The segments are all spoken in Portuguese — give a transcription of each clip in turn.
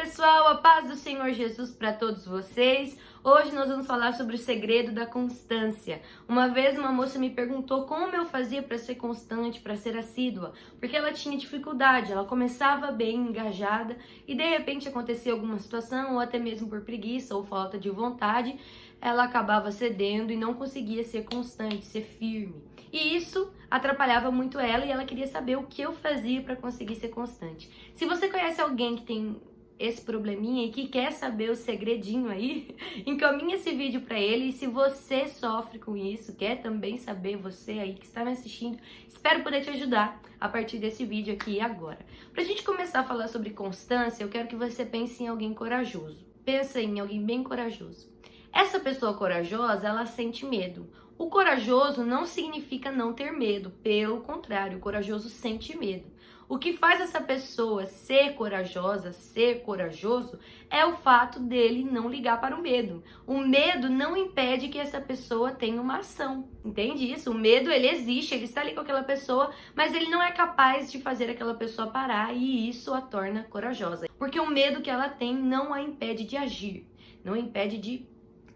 pessoal, a paz do Senhor Jesus para todos vocês. Hoje nós vamos falar sobre o segredo da constância. Uma vez uma moça me perguntou como eu fazia para ser constante, para ser assídua, porque ela tinha dificuldade, ela começava bem engajada e de repente acontecia alguma situação, ou até mesmo por preguiça ou falta de vontade, ela acabava cedendo e não conseguia ser constante, ser firme. E isso atrapalhava muito ela e ela queria saber o que eu fazia para conseguir ser constante. Se você conhece alguém que tem esse probleminha e que quer saber o segredinho aí, encaminhe esse vídeo para ele. E se você sofre com isso, quer também saber, você aí que está me assistindo, espero poder te ajudar a partir desse vídeo aqui agora. Pra gente começar a falar sobre constância, eu quero que você pense em alguém corajoso. Pensa em alguém bem corajoso. Essa pessoa corajosa, ela sente medo. O corajoso não significa não ter medo, pelo contrário, o corajoso sente medo. O que faz essa pessoa ser corajosa, ser corajoso, é o fato dele não ligar para o medo. O medo não impede que essa pessoa tenha uma ação, entende isso? O medo, ele existe, ele está ali com aquela pessoa, mas ele não é capaz de fazer aquela pessoa parar e isso a torna corajosa. Porque o medo que ela tem não a impede de agir, não a impede de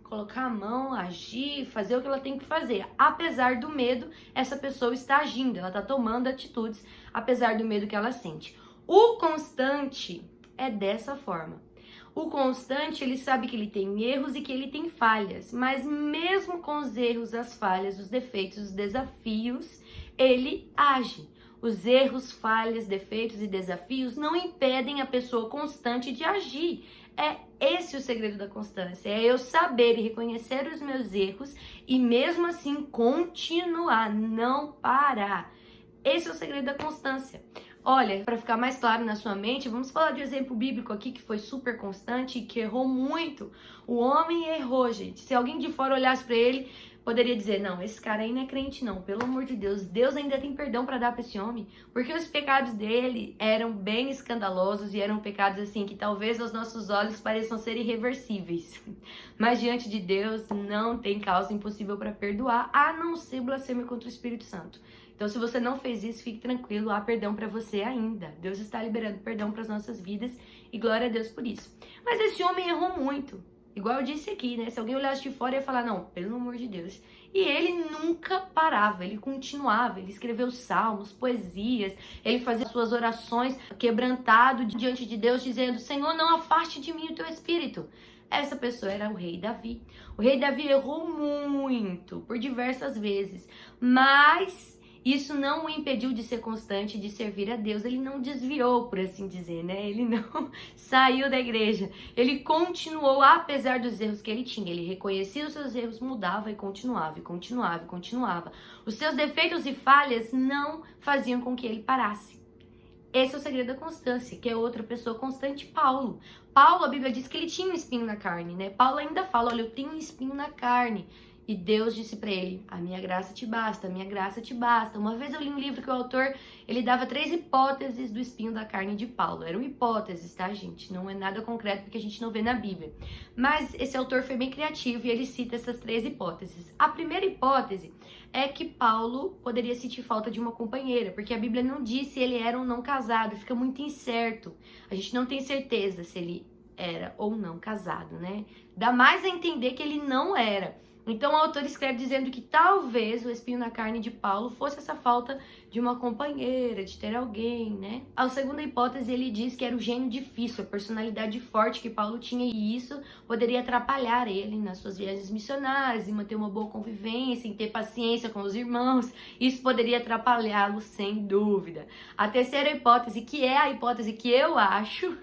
colocar a mão, agir, fazer o que ela tem que fazer. Apesar do medo, essa pessoa está agindo, ela está tomando atitudes, apesar do medo que ela sente. O constante é dessa forma. O constante, ele sabe que ele tem erros e que ele tem falhas, mas mesmo com os erros, as falhas, os defeitos, os desafios, ele age. Os erros, falhas, defeitos e desafios não impedem a pessoa constante de agir. É esse o segredo da constância, é eu saber e reconhecer os meus erros e mesmo assim continuar, não parar. Esse é o segredo da constância. Olha, para ficar mais claro na sua mente, vamos falar de um exemplo bíblico aqui que foi super constante e que errou muito. O homem errou, gente. Se alguém de fora olhasse para ele, poderia dizer, não, esse cara aí não é crente não, pelo amor de Deus, Deus ainda tem perdão para dar para esse homem, porque os pecados dele eram bem escandalosos e eram pecados assim que talvez aos nossos olhos pareçam ser irreversíveis, mas diante de Deus não tem causa impossível para perdoar, a não ser blasfêmia contra o Espírito Santo. Então, se você não fez isso, fique tranquilo, há perdão para você ainda. Deus está liberando perdão para as nossas vidas e glória a Deus por isso. Mas esse homem errou muito. Igual eu disse aqui, né? Se alguém olhasse de fora, ia falar, não, pelo amor de Deus. E ele nunca parava, ele continuava, ele escreveu salmos, poesias, ele fazia suas orações quebrantado diante de Deus, dizendo, Senhor, não afaste de mim o teu espírito. Essa pessoa era o rei Davi. O rei Davi errou muito, por diversas vezes, mas isso não o impediu de ser constante, de servir a Deus. Ele não desviou, por assim dizer, né? Ele não saiu da igreja. Ele continuou, apesar dos erros que ele tinha. Ele reconhecia os seus erros, mudava e continuava, e continuava, e continuava. Os seus defeitos e falhas não faziam com que ele parasse. Esse é o segredo da constância, que é outra pessoa constante, Paulo. Paulo, a Bíblia diz que ele tinha um espinho na carne, né? Paulo ainda fala, olha, eu tenho um espinho na carne. E Deus disse para ele, a minha graça te basta, a minha graça te basta. Uma vez eu li um livro que o autor, ele dava 3 hipóteses do espinho da carne de Paulo. Eram hipóteses, tá, gente? Não é nada concreto porque a gente não vê na Bíblia. Mas esse autor foi bem criativo e ele cita essas 3 hipóteses. A primeira hipótese é que Paulo poderia sentir falta de uma companheira, porque a Bíblia não diz se ele era ou não casado, fica muito incerto. A gente não tem certeza se ele era ou não casado, né? Dá mais a entender que ele não era. Então o autor escreve dizendo que talvez o espinho na carne de Paulo fosse essa falta de uma companheira, de ter alguém, né? A segunda hipótese, ele diz que era o gênio difícil, a personalidade forte que Paulo tinha, e isso poderia atrapalhar ele nas suas viagens missionárias, em manter uma boa convivência, em ter paciência com os irmãos. Isso poderia atrapalhá-lo sem dúvida. A terceira hipótese, que é a hipótese que eu acho,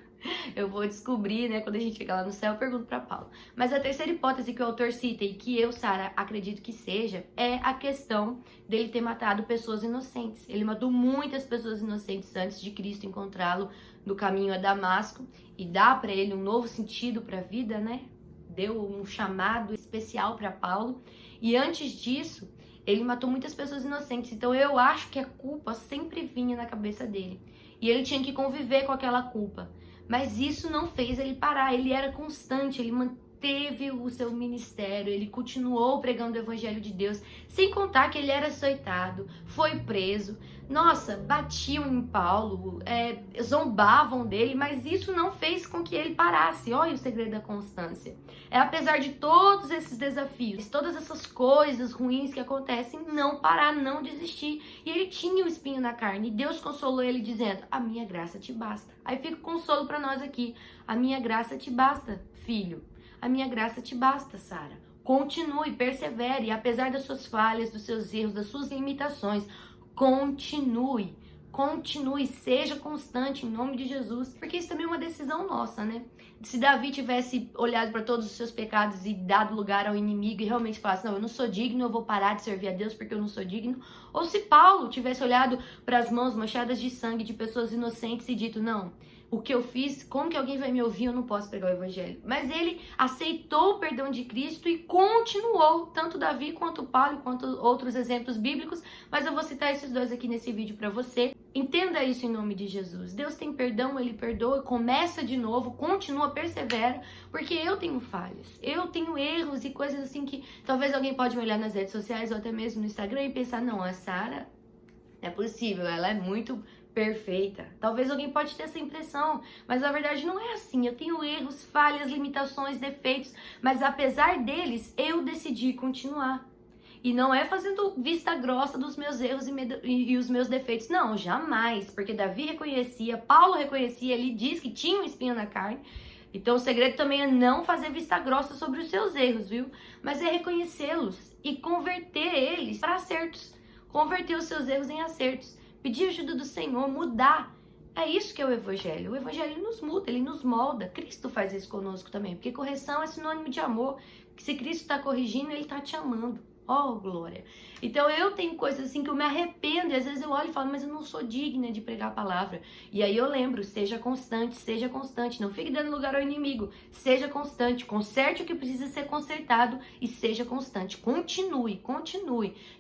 eu vou descobrir, né, quando a gente chegar lá no céu, eu pergunto para Paulo. Mas a terceira hipótese que o autor cita e que eu, Sara, acredito que seja, é a questão dele ter matado pessoas inocentes. Ele matou muitas pessoas inocentes antes de Cristo encontrá-lo no caminho a Damasco e dá para ele um novo sentido para a vida, né? Deu um chamado especial para Paulo. E antes disso, ele matou muitas pessoas inocentes. Então eu acho que a culpa sempre vinha na cabeça dele. E ele tinha que conviver com aquela culpa. Mas isso não fez ele parar, ele era constante, ele teve o seu ministério, ele continuou pregando o evangelho de Deus, sem contar que ele era açoitado, foi preso. Nossa, batiam em Paulo, zombavam dele, mas isso não fez com que ele parasse. Olha o segredo da constância. Apesar de todos esses desafios, todas essas coisas ruins que acontecem, não parar, não desistir. E ele tinha o espinho na carne, e Deus consolou ele dizendo, a minha graça te basta. Aí fica o consolo para nós aqui, a minha graça te basta, filho. A minha graça te basta, Sara. Continue, persevere, apesar das suas falhas, dos seus erros, das suas limitações. Continue, seja constante em nome de Jesus, porque isso também é uma decisão nossa, né? Se Davi tivesse olhado para todos os seus pecados e dado lugar ao inimigo e realmente falasse, não, eu não sou digno, eu vou parar de servir a Deus porque eu não sou digno, ou se Paulo tivesse olhado para as mãos manchadas de sangue de pessoas inocentes e dito, não, o que eu fiz, como que alguém vai me ouvir? Eu não posso pregar o evangelho. Mas ele aceitou o perdão de Cristo e continuou, tanto Davi quanto Paulo, quanto outros exemplos bíblicos, mas eu vou citar esses dois aqui nesse vídeo para você. Entenda isso em nome de Jesus. Deus tem perdão, ele perdoa, começa de novo, continua, persevera, porque eu tenho falhas, eu tenho erros e coisas assim que talvez alguém pode me olhar nas redes sociais ou até mesmo no Instagram e pensar, não, a Sara, não é possível, ela é muito perfeita. Talvez alguém pode ter essa impressão, mas na verdade não é assim. Eu tenho erros, falhas, limitações, defeitos, mas apesar deles, eu decidi continuar. E não é fazendo vista grossa dos meus erros e os meus defeitos. Não, jamais. Porque Davi reconhecia, Paulo reconhecia, ele diz que tinha um espinho na carne. Então o segredo também é não fazer vista grossa sobre os seus erros, viu? Mas é reconhecê-los e converter eles para acertos. Converter os seus erros em acertos. Pedir ajuda do Senhor, mudar. É isso que é o Evangelho. O Evangelho nos muda, ele nos molda. Cristo faz isso conosco também, porque correção é sinônimo de amor. Se Cristo está corrigindo, ele está te amando. Oh, glória. Então eu tenho coisas assim que eu me arrependo e às vezes eu olho e falo, mas eu não sou digna de pregar a palavra. E aí eu lembro, seja constante, não fique dando lugar ao inimigo. Seja constante, conserte o que precisa ser consertado e seja constante. Continue.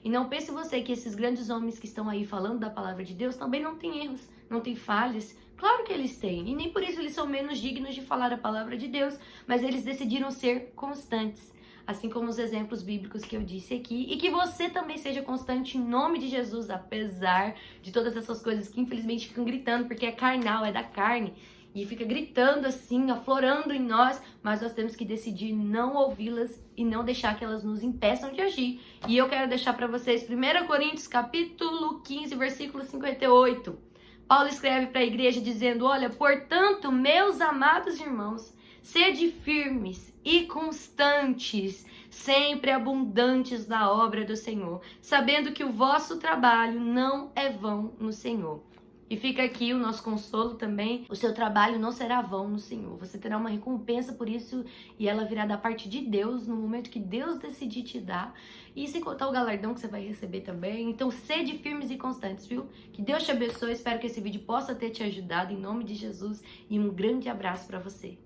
E não pense você que esses grandes homens que estão aí falando da palavra de Deus também não têm erros, não têm falhas. Claro que eles têm, e nem por isso eles são menos dignos de falar a palavra de Deus, mas eles decidiram ser constantes. Assim como os exemplos bíblicos que eu disse aqui, e que você também seja constante em nome de Jesus, apesar de todas essas coisas que infelizmente ficam gritando, porque é carnal, é da carne, e fica gritando assim, aflorando em nós, mas nós temos que decidir não ouvi-las e não deixar que elas nos impeçam de agir. E eu quero deixar para vocês 1 Coríntios capítulo 15, versículo 58. Paulo escreve para a igreja dizendo, olha, portanto, meus amados irmãos, sede firmes e constantes, sempre abundantes na obra do Senhor, sabendo que o vosso trabalho não é vão no Senhor. E fica aqui o nosso consolo também, o seu trabalho não será vão no Senhor. Você terá uma recompensa por isso e ela virá da parte de Deus no momento que Deus decidir te dar. E sem contar o galardão que você vai receber também. Então sede firmes e constantes, viu? Que Deus te abençoe, espero que esse vídeo possa ter te ajudado em nome de Jesus e um grande abraço para você.